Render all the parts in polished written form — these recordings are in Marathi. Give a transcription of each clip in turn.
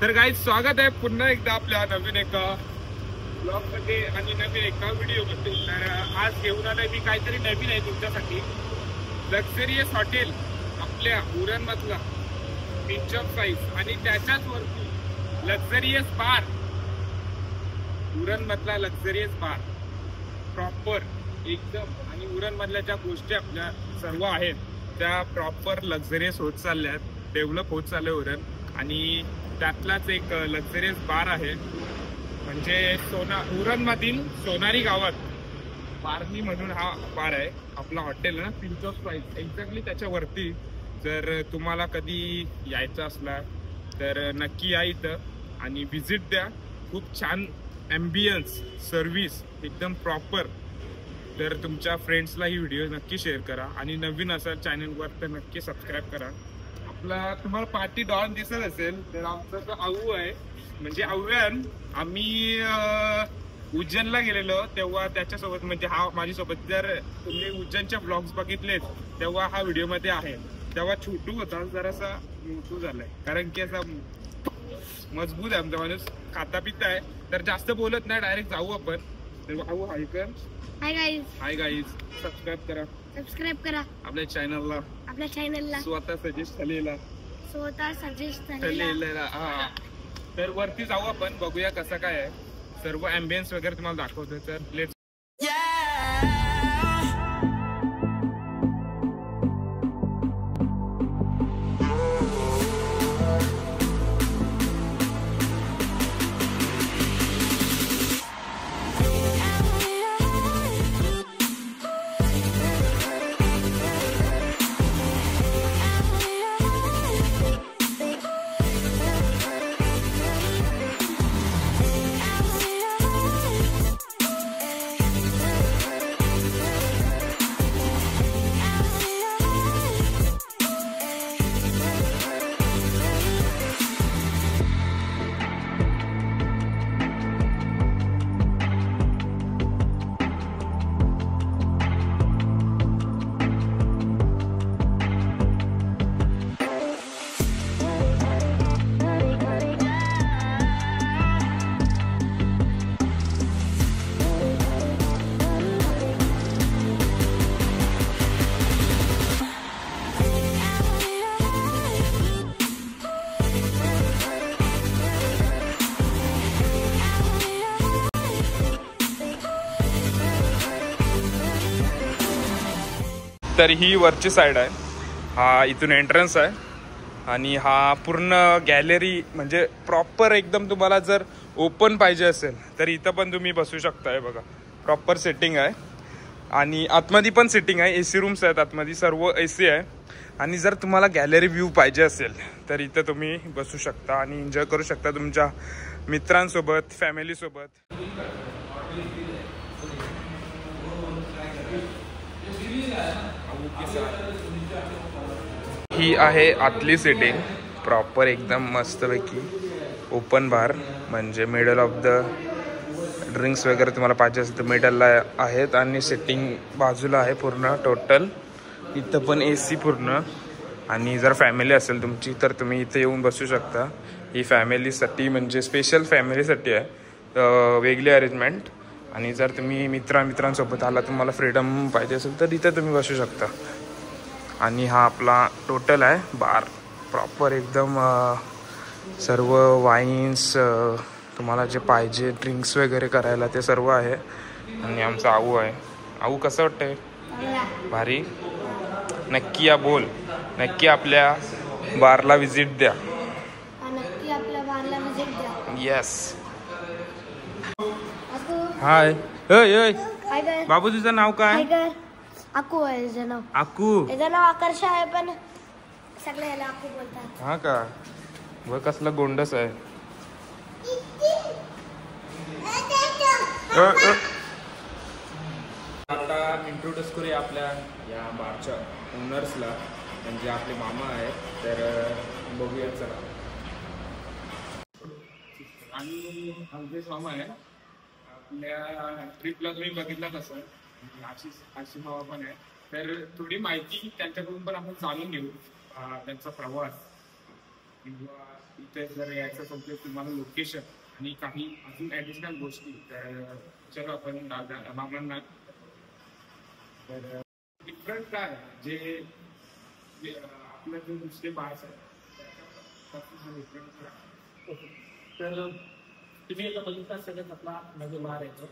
तर गाईज स्वागत आहे पुन्हा एकदा आपल्या नवीन एका ब्लॉग मध्ये आणि नवीन एका व्हिडिओ मध्ये। तर आज घेऊन आलोय मी काहीतरी नवीन आहे तुमच्यासाठी। लक्झरियस हॉटेल आपल्या उरण मधला पिंच ऑफ साईज आणि त्याच्याच वरती लक्झरियस बार, उरण मधला लक्झरियस बार प्रॉपर एकदम। आणि उरण मधल्या ज्या गोष्टी आपल्या सर्व आहेत त्या प्रॉपर लक्झरियस होत चालल्यात, डेव्हलप होत चाललंय उरण। आणि त्यातलाच एक लक्झरियस बार आहे, म्हणजे उरण मधील सोनारी गावात बारनी म्हणून हा बार आहे आपला हॉटेल ना, पिंच ऑफ साईज एक्झॅक्टली त्याच्यावरती। जर तुम्हाला कधी यायचं असला तर नक्की या इथं आणि व्हिजिट द्या। खूप छान ॲम्बियन्स, सर्व्हिस एकदम प्रॉपर। तर तुमच्या फ्रेंड्सला ही व्हिडिओ नक्की शेअर करा आणि नवीन असाल चॅनलवर तर नक्की सबस्क्राईब करा। आपला तुम्हाला पार्टी डॉन दिसत असेल तर आमचा जो आऊ आहे, म्हणजे आव्यान, आम्ही उज्जैनला गेलेलो तेव्हा त्याच्यासोबत, म्हणजे हा माझ्यासोबत। जर तुम्ही उज्जैनच्या ब्लॉग्स बघितलेत तेव्हा हा व्हिडिओमध्ये आहे। तेव्हा छोटू होता, जरासा मोठू झालाय कारण की असा मजबूत आहे आमचा माणूस, खाता पिता आहे। तर जास्त बोलत नाही, डायरेक्ट जाऊ आपण। तेव्हा आऊ हाय कर। हाय गाईज, सबस्क्राईब करा आपल्या चॅनलला, स्वतः सजेस्ट झालेला हा। तर वरती जाऊ आपण, बघूया कसं काय आहे, सर्व ॲम्बियन्स वगैरे तुम्हाला दाखवतो। तर लेट्स तर ही वरची साईड आहे, हा इथून एंट्रन्स आहे। आणि हा पूर्ण गॅलरी, म्हणजे प्रॉपर एकदम। तुम्हाला जर ओपन पाहिजे असेल तर इथं पण तुम्ही बसू शकताय, बघा प्रॉपर सेटिंग आहे। आणि आतमध्ये पण सेटिंग आहे, AC रूम्स आहेत आतमध्ये, सर्व AC आहे। आणि जर तुम्हाला गॅलरी व्ह्यू पाहिजे असेल तर इथं तुम्ही बसू शकता आणि एन्जॉय करू शकता तुमच्या मित्रांसोबत, फॅमिलीसोबत। ही आहे आतली सेटिंग, प्रॉपर एकदम मस्तपैकी ओपन बार, म्हणजे मिडल ऑफ द ड्रिंक्स वगैरे तुम्हाला पाहिजे असेल तर मिडलला आहेत। आणि सेटिंग बाजूला आहे पूर्ण टोटल, इथं पण AC पूर्ण। आणि जर फॅमिली असेल तुमची तर तुम्ही इथे येऊन बसू शकता। ही फॅमिलीसाठी, म्हणजे स्पेशल फॅमिलीसाठी आहे, वेगळी अरेंजमेंट। आणि जर तुम्ही मित्रांसोबत आला, तुम्हाला फ्रीडम पाहिजे असेल तर इथं तुम्ही बसू शकता। आणि हा आपला टोटल आहे बार, प्रॉपर एकदम सर्व वाईन्स, तुम्हाला जे पाहिजे ड्रिंक्स वगैरे करायला ते सर्व आहे। आणि आमचा आऊ आहे। आऊ कसं वाटतंय? भारी? नक्की या, बोल नक्की आपल्या बारला व्हिजिट द्या। येस। हाय बाबू, तुझं नाव काय? अकू आहे याचं नाव। अकू? याचं नाव आकर्ष आहे, पण सगळे याला अकू बोलतात। हा का? व कसला गोंडस आहे। आता इंट्रोड्यूस करूया आपल्या या बारच्या ओनर्सला, म्हणजे आपले मामा आहेत। तर बघूया चला। आणि आमचे मामा आहे आपल्या ट्रिपला, तुम्ही बघितला कसं आशिष मामा पण आहे। तर थोडी माहिती त्यांच्याकडून पण आपण जाणून घेऊ, त्यांचा प्रवास किंवा इथे जर यायचं असेल तर तुम्हाला लोकेशन आणि काही अजून ॲडिशनल गोष्टी तर चलो आपण मामांना तर डिफरंट काय जे आपलं जे दुसरे बार्स आहेत ओके. तर तुम्ही आता बघितला सगळ्यात आपला नवीन बार येतो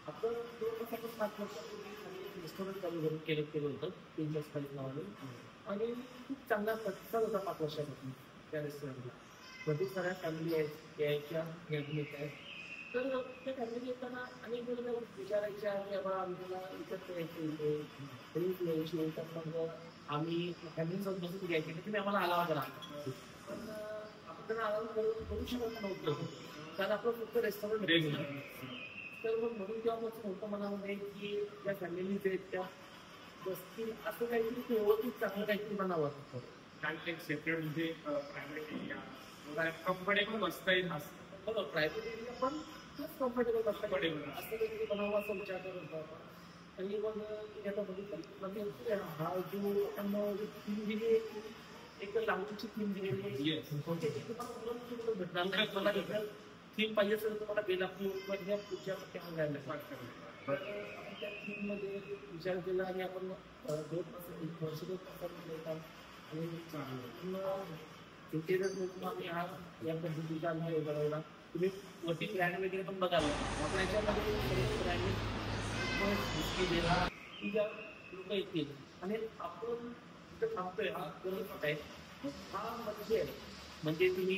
आपण जवळपास 5 वर्षापूर्वी रेस्टॉरंट चालू केलं होतं 3 नावाने आणि खूप चांगला प्रतिसाद होता 5 वर्षापासून त्या रेस्टॉरंटला. बरीच साऱ्या फॅमिली आहेत यायच्या येत आहेत. तर त्या फॅमिली येताना अनेक वेळेला विचारायच्या की बाबा आम्हाला इकडे यायचं येतात मग आम्ही फॅमिलीसोबत बसून घ्यायचे तुम्ही आम्हाला आलावा करा. पण आपण आराम करू शकत नव्हतं कारण आपलं फक्त रेस्टॉरंट तर मग म्हणून तेव्हापासून होतं मनामध्ये की त्या फॅमिलीज आहेत त्या बसतील असं काहीतरी व्यवस्थित चांगलं काहीतरी बनावं कारण एक सेपरेट म्हणजे प्रायव्हेट एरिया कम्फर्टेबल बसता येईल बरोबर. प्रायव्हेट एरिया पण खूप कम्फर्टेबल बसता असं काहीतरी बनावं असा विचार करत होता आपण. आणि मग आता बघितलं म्हणजे हा जो आपण थीम दिली एक लांबची थीम दिलेली भेटणार नाही मला भेटणार थीम पाहिजे असेल तर मला बेलापूर किंवा पुढच्या जायला तर आपण त्या थीममध्ये विचार केला आणि आपण 2 वर्ष आणि इंटेरियर म्हणून आम्ही हा या पद्धतीचा आम्ही बनवला. तुम्ही वरती ब्रँड वगैरे पण बघाल आपण याच्यामध्ये ब्रँडेड की ज्या लोक येतील आणि आपण तिथं थांबतोय हा गरज आहे हा म्हणजे तुम्ही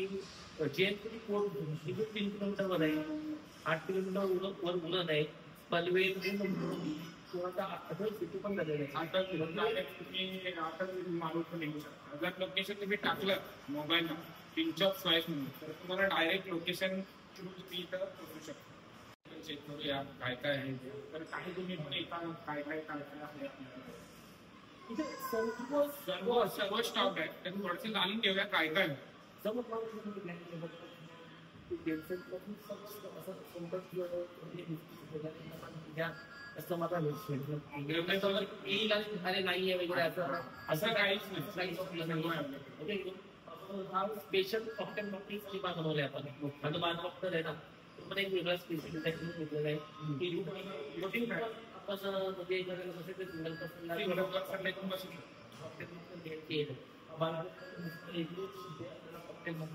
जेएनपीटी कोड 3 किलोमीटरवर आहे 8 किलोमीटर वर उरण आहे पनवेल किंवा आता सिटी पण झालेलं आहे. आता माणूस पण येऊ शकता जर लोकेशन तुम्ही टाकलं मोबाईलला पिंच ऑफ स्वाईप म्हणून तर तुम्हाला डायरेक्ट लोकेशन थ्रू तुम्ही इथं पोहोचू शकता. चेक करूया काय काय आहे तर काही तुम्ही पण एका काय काय आहे इथे सर्व स्टॉक आहे तर थोडंसं जाणून घेऊया काय काय असं माझा अरे नाहीये वगैरे असं काहीच नाही. हा स्पेशल कॉकटेल मॉकटेल्स बनवले आपण आणि बांधवतर आहे ना तो पण एक वेगळा स्पेशल घेतलेला आहे की आपण म्हणजे सिंगल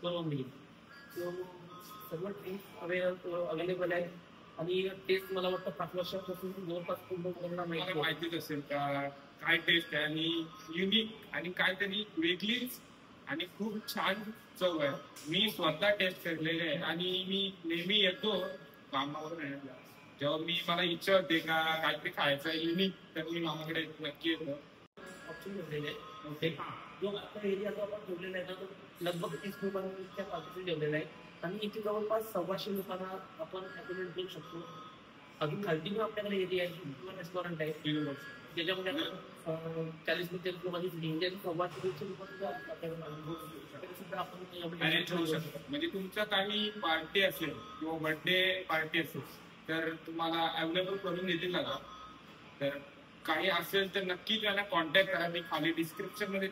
करून देईल सर्व टेस्ट अवेलेबल आहे आणि टेस्ट मला वाटतं 5 वर्षापासून जवळपास पूर्ण माहितीच असेल का काय टेस्ट आहे आणि युनिक आणि काहीतरी वेगळीच आणि खूप छान चव आहे. मी स्वतः टेस्ट केलेले आहे आणि मी नेहमी येतो कामावरून जेव्हा मला इच्छा होते का काहीतरी खायचं आहे युनिक तर मी मामाकडे नक्की येतो. ऑप्शन ठेवलेले आहे जो आता एरिया जो आपण ठेवलेला आहे ना तो लगभग 30 लोकांच्या पासून ठेवलेला आहे आणि इथे जवळपास 125 लोकांना आपण अकोमोडेट करू शकतो. अजून खालती पण आपल्याकडे एरिया आहे रेस्टॉरंट आहे ज्याच्यामध्ये 40-50 लोकांची सिटिंग आहे 125 लोकांचा आपल्याकडे आपण मॅनेज होऊ शकतो. म्हणजे तुमचा काही पार्टी असेल किंवा बर्थडे पार्टी असेल तर तुम्हाला अवेलेबल करून देतील ना. तर काही असेल तर नक्की त्यांना कॉन्टॅक्ट करा. मी खाली डिस्क्रिप्शन मध्ये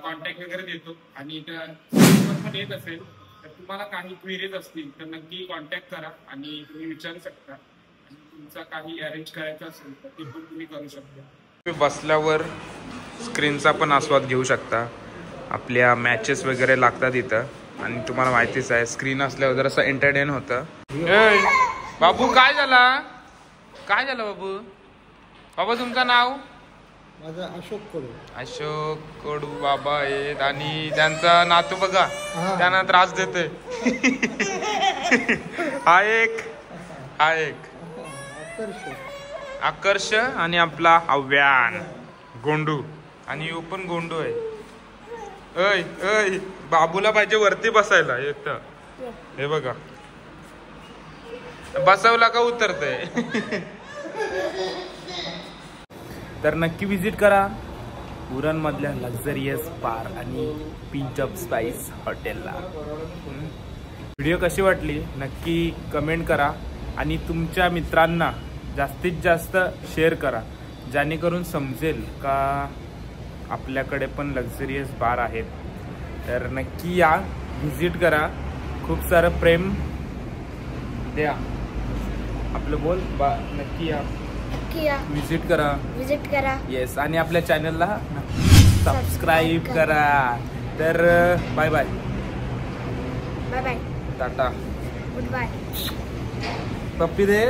कॉन्टॅक्ट वगैरे देतो आणि पण येत असेल तर तुम्हाला काही क्वेरीज असतील तर नक्की कॉन्टॅक्ट करा आणि तुम्ही विचारू शकता आणि तुमचा काही अरेंज करायचं असेल तर ते पण तुम्ही करू शकता. तुम्ही बसल्यावर स्क्रीनचा पण आस्वाद घेऊ शकता. आपल्या मॅचेस वगैरे लागतात इथं आणि तुम्हाला माहितीच आहे स्क्रीन असल्यावर जरासं एंटरटेन होतं. बाबू काय झालं बाबू? बाबा तुमचं नाव? माझं अशोक कडू. अशोक कडू बाबा आहेत आणि त्यांचा नातू बघा त्यांना त्रास देतोय. हा एक आकर्ष आणि आपला आव्यान गोंडू आणि यो पण गोंडू आहे. ऐ बाबूला पाहिजे वरती बसायला एक तर हे बघा बसवला का उतरतंय. तर नक्की विजिट करा उरणमधल्या लक्झरियस बार आणि पिंच ऑफ स्पाइस हॉटेलला. व्हिडिओ कशी वाटली नक्की कमेंट करा आणि तुमच्या मित्रांना जास्तीत जास्त शेअर करा जेणेकरून समजेल का आपल्याकडे पण लक्झरियस बार आहेत. तर नक्की या, व्हिजिट करा, खूप सारं प्रेम द्या. आपलं बोल नक्की या, किया व्हिजिट करा. विजिट करा. येस, आणि आपल्या चॅनलला सबस्क्राईब करा. तर bye bye, bye bye, tata, goodbye. पप्पी दे.